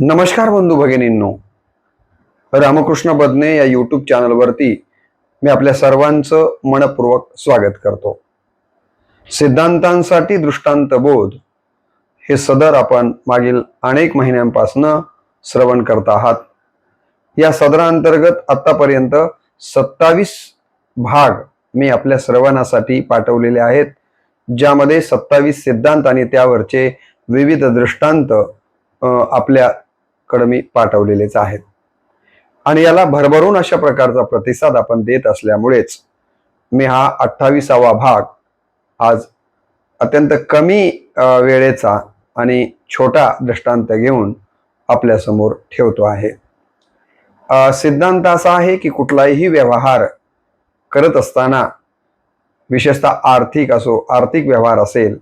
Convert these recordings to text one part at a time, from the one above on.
नमस्कार बंधू भगिनींनो, रामकृष्ण बदने या यूट्यूब चॅनलवरती मी आपल्या सर्वांचं मनपूर्वक स्वागत करतो. सिद्धांतांसाठी दृष्टांत बोध हे सदर आपण मागील अनेक महिन्यांपासून श्रवण करत आहात. या सदरांतर्गत आतापर्यंत 27 भाग मी आपल्या श्रवणासाठी पाठवलेले आहेत, ज्यामध्ये 27 सिद्धांत आणि त्यावरचे विविध दृष्टांत आपल्याकडे मी पाठवलेलेच आहेत. आणि याला भरभरून अशा प्रकारचा प्रतिसाद आपण देत असल्यामुळेच मी हा 28वा भाग आज अत्यंत कमी वेळेचा आणि छोटा दृष्टांत घेऊन आपल्यासमोर ठेवतो आहे. सिद्धांत असा आहे की कुठलाही व्यवहार करत असताना, विशेषतः आर्थिक व्यवहार असेल,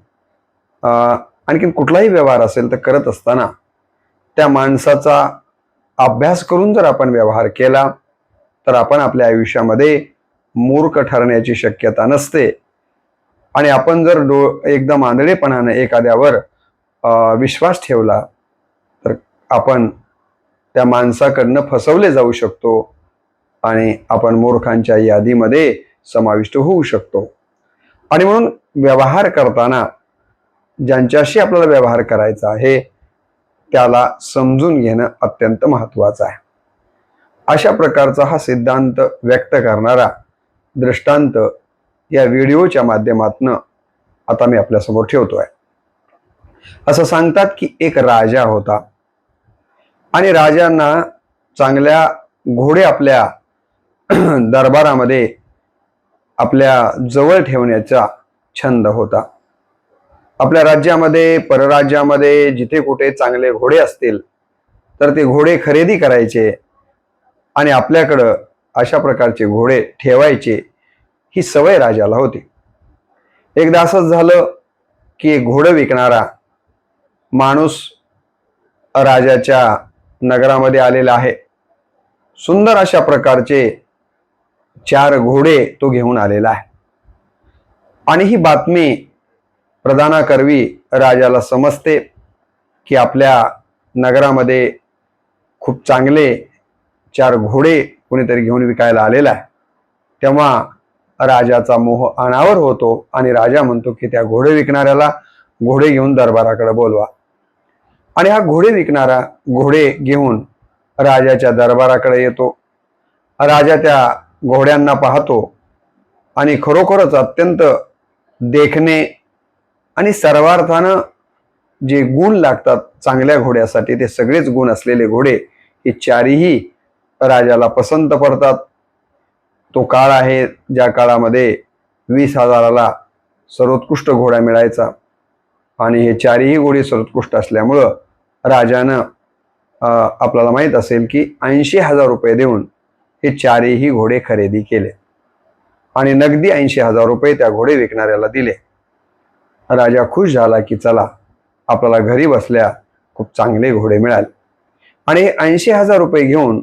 आणखी कुठलाही व्यवहार असेल तर करत असताना त्या माणसाचा अभ्यास करून जर आपण व्यवहार केला तर आपण आपल्या आयुष्यामध्ये मूर्ख ठरण्याची शक्यता नसते. आणि आपण जर एकदम आंधळेपणाने एखाद्यावर विश्वास ठेवला तर आपण त्या माणसाकडनं फसवले जाऊ शकतो आणि आपण मूर्खांच्या यादीमध्ये समाविष्ट होऊ शकतो. आणि म्हणून व्यवहार करताना ज्यांच्याशी आपल्याला व्यवहार करायचा आहे त्याला समजून घेणं अत्यंत महत्त्वाचं आहे. अशा प्रकारचा हा सिद्धांत व्यक्त करणारा दृष्टांत या व्हिडिओच्या माध्यमातून आता मी आपल्यासमोर ठेवतोय. असं सांगतात की एक राजा होता आणि राजांना चांगल्या घोडे आपल्या दरबारामध्ये आपल्या जवळ ठेवण्याचा छंद होता. आपल्या राज्यामध्ये, परराज्यामध्ये जिथे कुठे चांगले घोडे असतील तर ते घोडे खरेदी करायचे आणि आपल्याकडं अशा प्रकारचे घोडे ठेवायचे, ही सवय राजाला होती. एकदा असंच झालं की घोडं विकणारा माणूस राजाच्या नगरामध्ये आलेला आहे. सुंदर अशा प्रकारचे 4 घोडे तो घेऊन आलेला आहे आणि ही बातमी प्रधानाकरवी राजाला समजते की आपल्या नगरामध्ये खूप चांगले 4 घोडे कोणीतरी घेऊन विकायला आलेला आहे. तेव्हा राजाचा मोह अनावर होतो आणि राजा म्हणतो की त्या घोडे विकणाऱ्याला घोडे घेऊन दरबाराकडे बोलवा. आणि हा घोडे विकणारा घोडे घेऊन राजाच्या दरबाराकडे येतो. राजा त्या घोड्यांना पाहतो आणि खरोखरच अत्यंत देखणे आणि सर्वार्थानं जे गुण लागतात चांगल्या घोड्यासाठी ते सगळेच गुण असलेले घोडे हे 4ही राजाला पसंत पडतात. तो काळ आहे ज्या काळामध्ये 20,000ला सर्वोत्कृष्ट घोडा मिळायचा आणि हे 4ही घोडे सर्वोत्कृष्ट असल्यामुळं राजानं आपल्याला माहीत असेल की 80,000 रुपये देऊन हे 4ही घोडे खरेदी केले आणि नगदी 80,000 रुपये त्या घोडे विकणाऱ्याला दिले. राजा खुश झाला की चला आपल्याला घरी बसल्या खूप चांगले घोडे मिळाले. आणि 80,000 रुपये घेऊन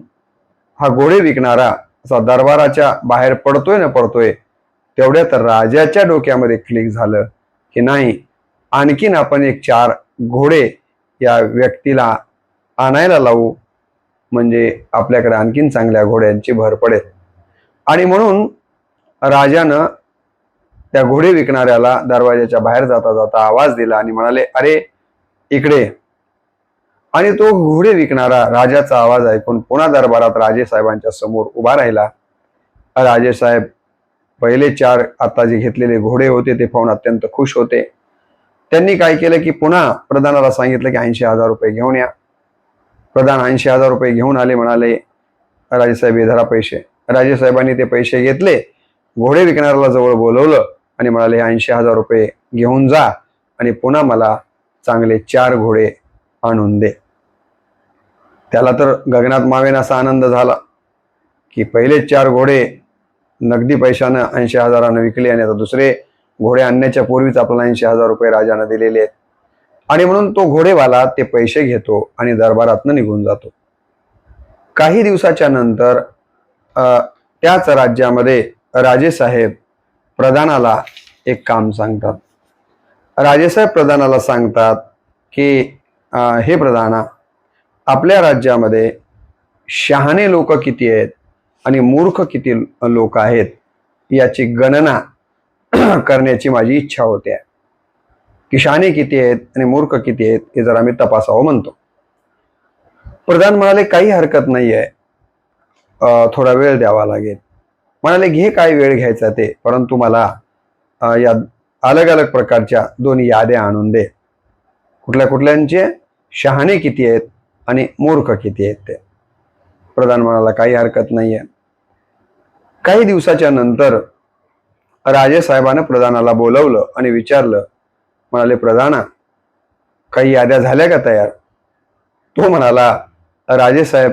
हा घोडे विकणारा असा दरबाराच्या बाहेर पडतोय ना पडतोय तेवढ्यात राजाच्या डोक्यामध्ये क्लिक झालं की नाही, आणखीन आपण एक 4 घोडे या व्यक्तीला आणायला लावू, म्हणजे आपल्याकडे आणखीन चांगल्या घोड्यांची भर पडेल. आणि म्हणून राजानं त्या घोडे विकणाऱ्याला दरवाजाच्या बाहेर जाता जाता आवाज दिला आणि म्हणाले, अरे इकडे. आणि तो घोडे विकणारा राजाचा आवाज ऐकून पुन्हा दरबारात राजेसाहेबांच्या समोर उभा राहिला. राजेसाहेब पहिले 4 आता जे घेतलेले घोडे होते ते पाहून अत्यंत खुश होते. त्यांनी काय केलं की पुन्हा प्रधानाला सांगितलं की 80,000 रुपये घेऊन या. प्रधान 80,000 रुपये घेऊन आले. म्हणाले, राजेसाहेब हे धरा पैसे. राजेसाहेबांनी ते पैसे घेतले, घोडे विकणाऱ्याला जवळ बोलवलं आणि म्हणाले 80,000 रुपये घेऊन जा आणि पुन्हा मला चांगले 4 घोडे आणून दे. त्याला तर गगनात मावेन असा आनंद झाला की पहिले 4 घोडे नगदी पैशानं 80,000 विकले आणि आता दुसरे घोडे आणण्याच्या पूर्वीच आपल्याला 80,000 रुपये राजानं दिलेले आहेत. आणि म्हणून तो घोडेवाला ते पैसे घेतो आणि दरबारातनं निघून जातो. काही दिवसाच्या नंतर त्याच राज्यामध्ये राजेसाहेब प्रधानाला एक काम सांगतात. राजेसाहेब प्रधानाला सांगतात की हे प्रधाना, आपल्या राज्यामध्ये शहाणे लोक किती आहेत आणि मूर्ख किती लोक आहेत याची गणना करण्याची माझी इच्छा होते की शहाणे किती आहेत आणि मूर्ख किती आहेत हे जरा मी तपासावं म्हणतो. प्रधान म्हणाले काही हरकत नाही आहे, थोडा वेळ द्यावा लागेल. म्हणाले घे काय वेळ घ्यायचा ते, परंतु मला या अलग अलग प्रकारच्या 2 याद्या आणून दे. कुठल्या कुठल्यांचे शहाणे किती आहेत आणि मूर्ख किती आहेत ते. प्रधान म्हणाला काही हरकत नाही आहे. काही दिवसाच्या नंतर राजेसाहेबानं प्रधानाला बोलवलं आणि विचारलं. म्हणाले प्रधाना काही याद्या झाल्या का तयार? तो म्हणाला राजेसाहेब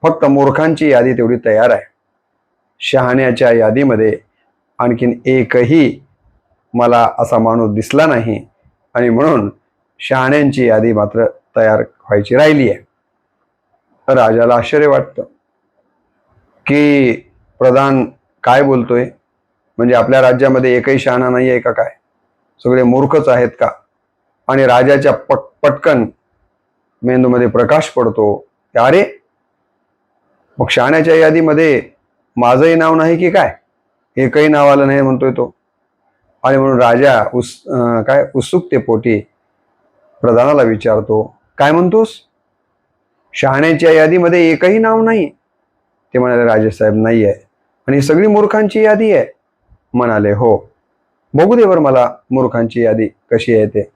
फक्त मूर्खांची यादी तेवढी तयार आहे. शहाण्याच्या यादीमध्ये आणखीन एकही मला असा माणूस दिसला नाही आणि म्हणून शहाण्यांची यादी मात्र तयार व्हायची राहिली आहे. राजाला आश्चर्य वाटतं की प्रधान काय बोलतोय, म्हणजे आपल्या राज्यामध्ये एकही शहाणा नाही आहे का काय? सगळे मूर्खच आहेत का? आणि राजाच्या पटकन मेंदूमध्ये प्रकाश पडतो. अरे मग शहाण्याच्या यादीमध्ये माझंही नाव नाही की काय? एकही नाव आलं नाही म्हणतोय तो. आणि म्हणून राजा उत्सुकतेपोटी प्रधानाला विचारतो, काय म्हणतोस? शहाण्याच्या यादीमध्ये एकही नाव नाही? ते म्हणाले राजेसाहेब नाही आहे. आणि सगळी मूर्खांची यादी आहे? म्हणाले हो. बघू दे बरं मला मूर्खांची यादी कशी आहे ते.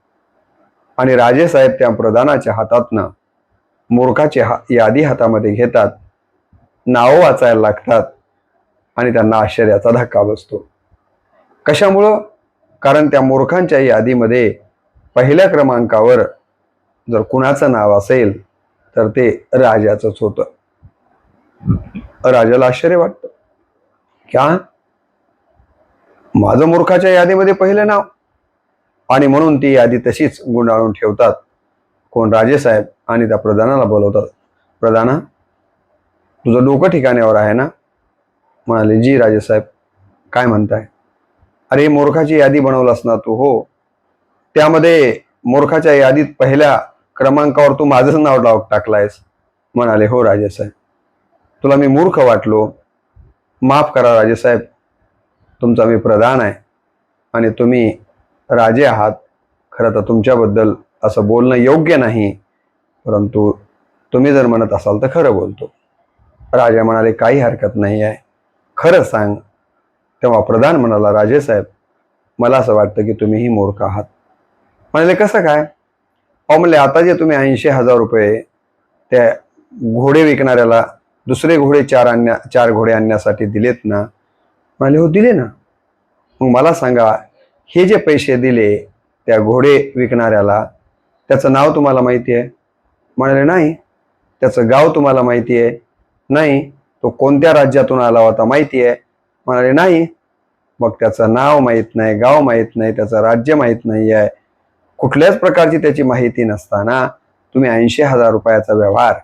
आणि राजेसाहेब त्या प्रधानाच्या हातातनं मूर्खाची यादी हातामध्ये घेतात, नावं वाचायला लागतात आणि त्यांना आश्चर्याचा धक्का बसतो. कशामुळं? कारण त्या मूर्खांच्या यादीमध्ये पहिल्या क्रमांकावर जर कुणाचं नाव असेल तर ते राजाचंच होतं. राजाला आश्चर्य वाटतं, क्या माझं मूर्खाच्या यादीमध्ये पहिलं नाव? आणि म्हणून ती यादी तशीच गुंडाळून ठेवतात. कोण? राजेसाहेब. आणि त्या प्रधानाला बोलवतात. प्रधाना तुझं डोकं ठिकाण्यावर आहे ना? म्हणाले जी राजेसाहेब. काय म्हणताय? अरे मूर्खाची यादी बनवलास ना तू? हो. त्यामध्ये मूर्खाच्या यादीत पहिल्या क्रमांकावर तू माझंच नाव टाकलायस. म्हणाले हो राजेसाहेब. तुला मी मूर्ख वाटलो? माफ करा राजेसाहेब, तुमचा मी प्रधान आहे आणि तुम्ही राजे आहात. खरं तर तुमच्याबद्दल असं बोलणं योग्य नाही, परंतु तुम्ही जर म्हणत असाल तर खरं बोलतो. राजा म्हणाले काही हरकत नाही आहे, खरं सांग. तेव्हा प्रधान म्हणाला राजेसाहेब मला असं वाटतं की तुम्हीही मूर्ख आहात. म्हणाले कसं काय? अहो म्हणले आता जे तुम्ही 80,000 रुपये त्या घोडे विकणाऱ्याला दुसरे घोडे 4 घोडे आणण्यासाठी दिलेत ना? म्हणाले हो दिले ना. मग मला सांगा हे जे पैसे दिले त्या घोडे विकणाऱ्याला त्याचं नाव तुम्हाला माहिती आहे? म्हणाले नाही. त्याचं गाव तुम्हाला माहिती आहे? नाही. तो कोणत्या राज्यातून आला होता माहिती आहे? म्हणाले नाही. मग त्याचं नाव माहीत नाही, गाव माहीत नाही, त्याचं राज्य माहीत नाही आहे, कुठल्याच प्रकारची त्याची माहिती नसताना तुम्ही 80,000 रुपयाचा व्यवहार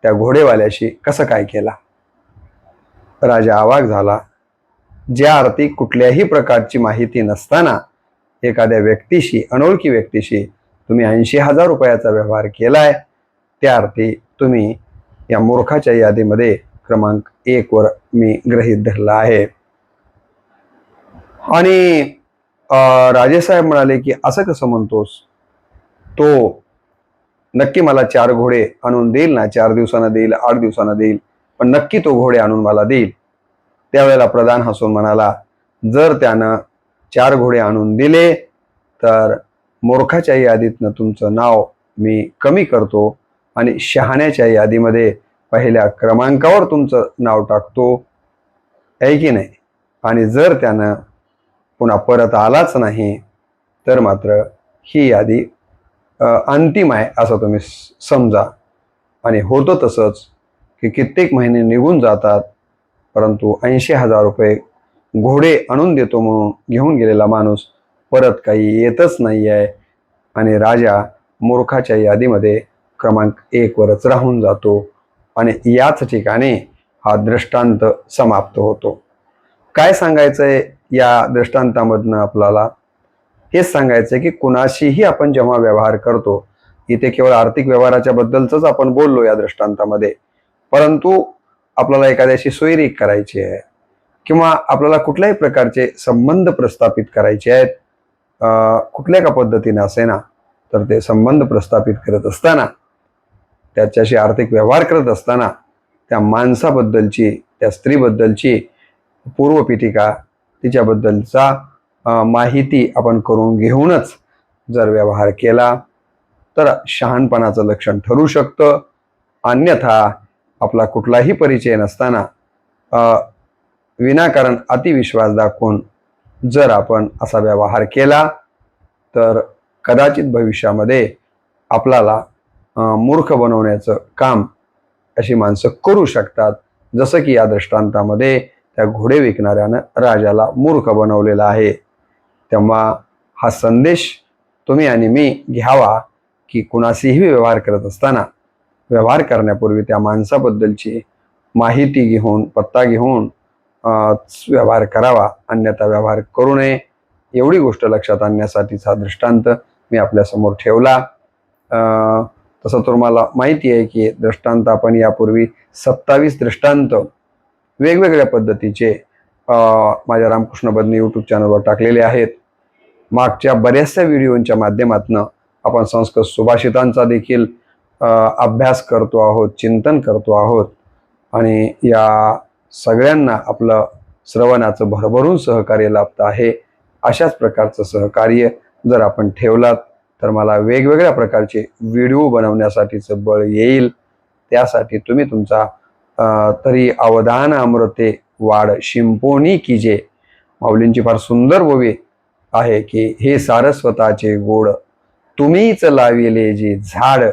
त्या घोडेवाल्याशी कसं काय केला? राजा अवाक झाला. ज्या अर्थी कुठल्याही प्रकारची माहिती नसताना एखाद्या व्यक्तीशी, अनोळखी व्यक्तीशी तुम्ही 80,000 रुपयाचा व्यवहार केलाय, त्या अर्थी तुम्ही या मूर्खाच्या यादीमध्ये क्रमांक 1 वर मी गृहीत धरला आहे. आणि राजेसाहेब म्हणाले की असं कसं म्हणतोस? तो नक्की मला 4 घोडे आणून देईल ना? 4 दिवसानं देईल, 8 दिवसानं देईल, पण नक्की तो घोडे आणून मला देईल. त्यावेळेला प्रधान हसून म्हणाला जर त्यानं 4 घोडे आणून दिले तर मूर्खाच्या यादीतनं तुमचं नाव मी कमी करतो आणि शहाण्याच्या यादीमध्ये पहिल्या क्रमांकावर तुमचं नाव टाकतो, आहे की नाही? आणि जर त्यानं पुन्हा परत आलाच नाही तर मात्र ही यादी अंतिम आहे असं तुम्ही समजा. आणि होतं तसंच की कित्येक महिने निघून जातात, परंतु 80,000 रुपये घोडे आणून देतो म्हणून घेऊन गेलेला माणूस परत काही येतच नाही आहे आणि राजा मूर्खाच्या यादीमध्ये क्रमांक 1 वरच राहून जातो. आणि याच ठिकाणी हा दृष्टांत समाप्त होतो. काय सांगायचंय या दृष्टांतामधनं आपल्याला? हेच सांगायचंय की कुणाशीही आपण जेव्हा व्यवहार करतो इथे केवळ आर्थिक व्यवहाराच्या बद्दलच आपण बोललो या दृष्टांतामध्ये, परंतु आपल्याला एखाद्याशी सोयरीक करायची आहे किंवा आपल्याला कुठल्याही प्रकारचे संबंध प्रस्थापित करायचे आहेत, कुठल्या का पद्धतीने असे ना, तर ते संबंध प्रस्थापित करत असताना, त्याच्याशी आर्थिक व्यवहार करत असताना त्या माणसाबद्दलची, त्या स्त्रीबद्दलची पूर्वपीठिका, तिच्याबद्दलचा माहिती आपण करून घेऊनच जर व्यवहार केला तर शहाणपणाचं लक्षण ठरू शकतं. अन्यथा आपला कुठलाही परिचय नसताना विनाकारण अतिविश्वास दाखवून जर आपण असा व्यवहार केला तर कदाचित भविष्यामध्ये आपल्याला मूर्ख बनवण्याचं काम अशी माणसं करू शकतात. जसं की या दृष्टांतामध्ये त्या घोडे विकणाऱ्यानं राजाला मूर्ख बनवलेला आहे. तेव्हा हा संदेश तुम्ही आणि मी घ्यावा की कुणाशीही व्यवहार करत असताना व्यवहार करण्यापूर्वी त्या माणसाबद्दलची माहिती घेऊन, पत्ता घेऊन व्यवहार करावा, अन्यथा व्यवहार करू नये. एवढी गोष्ट लक्षात आणण्यासाठीचा दृष्टांत मी आपल्यासमोर ठेवला. तसं तुम्हाला माहिती आहे की दृष्टांत आपण यापूर्वी 27 दृष्टांत वेगवेगळ्या पद्धतीचे माझ्या रामकृष्ण बदने यूट्यूब चॅनलवर टाकलेले आहेत. मागच्या बऱ्याचशा व्हिडिओंच्या माध्यमातून आपण संस्कृत सुभाषितांचा देखील अभ्यास करतो आहोत, चिंतन करतो आहोत आणि या सगळ्यांना आपलं श्रवणाचं भरभरून सहकार्य लाभतं आहे. अशाच प्रकारचं सहकार्य जर आपण ठेवलात तर मला वेगवेगळ्या प्रकारचे व्हिडिओ बनवण्यासाठीचं बळ येईल. त्यासाठी तुम्ही तुमचा तरी अवधान अमृते वाढ शिंपोनी कीजे, माऊलींची फार सुंदर ओवी आहे की हे सारस्वताचे गोड तुम्हीच लाविले जे झाड,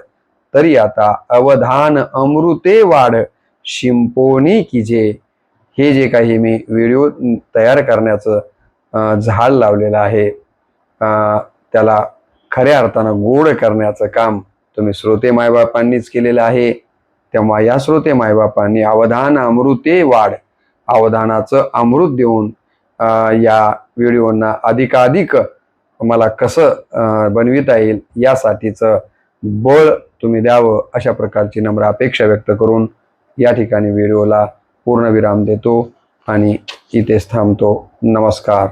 तरी आता अवधान अमृते वाढ शिंपोनी कीजे. हे जे काही मी व्हिडिओ तयार करण्याचं झाड लावलेलं आहे, त्याला खऱ्या अर्थानं गोड करण्याचं काम तुम्ही श्रोते मायबापांनीच केलेलं आहे. तेव्हा या श्रोते मायबापांनी अवधान अमृते वाढ, अवधानाचं अमृत देऊन या व्हिडिओंना अधिकाधिक मला कसं बनविता येईल यासाठीचं बळ तुम्ही द्यावं, अशा प्रकारची नम्र अपेक्षा व्यक्त करून या ठिकाणी व्हिडिओला पूर्णविराम देतो आणि इथेच थांबतो. नमस्कार.